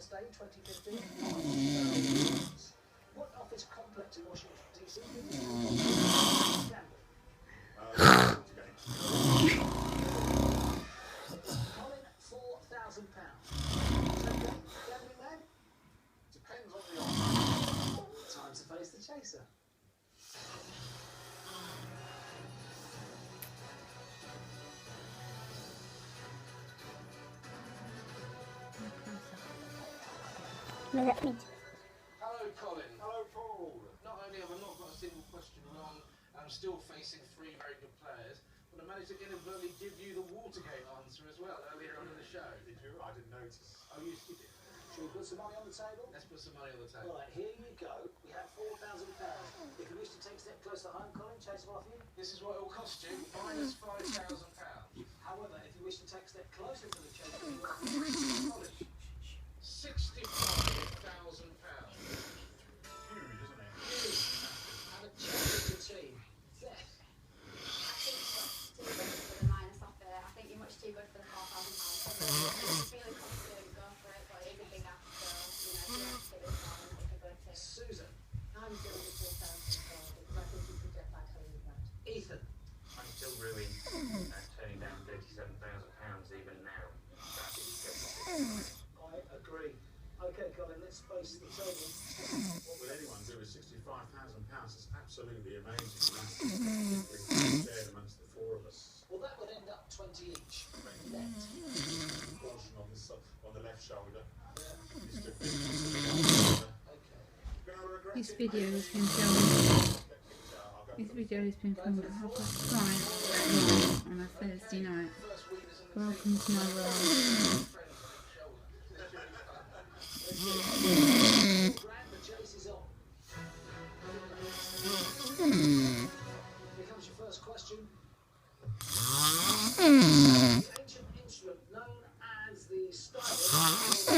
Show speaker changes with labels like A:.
A: Independence Day 2015. What office complex in Washington, D.C.? Colin, £4,000. Gambling man? Depends on the offer. Time to face the chaser.
B: Hello,
A: Colin.
C: Hello, Paul.
A: Not only have I not got a single question wrong, I'm still facing three very good players, but I managed to inadvertently give you the Watergate answer as well earlier on in the show.
C: Did you? I didn't notice.
A: Oh, you did. Should we put some money on the table? Let's put some money on the table. Right, here you go. We have £4,000. If you wish to take a step closer home, Colin, chase them off you. This is what it will cost you, minus £5,000. However, if you wish to take a step closer to the chase, Colin, £65,000.
C: Huge, isn't it?
A: And a charity team. Yes.
B: I think you're much too good for the £4,000. Feeling confident, go for it, but it's a big ask, so, you know, if you have to take this on, it's a good tip.
A: Susan.
B: I'm still with £4,000 because I think you could get back home with that.
A: Ethan.
D: I'm still ruling turning down £37,000 even now. That is skepticism.
A: I agree. Okay, Colin, let's face the table.
C: What would anyone do with £65,000? It's absolutely amazing. That's shared amongst the four of us.
A: Well, that would end up 20 each. Net.
C: Portion on the left shoulder.
A: Okay.
E: This video has been filmed. This video has been filmed at 5:30 on a Thursday night. Welcome to my world.
A: The chase is on. Here comes your first question. The ancient instrument known as the stylus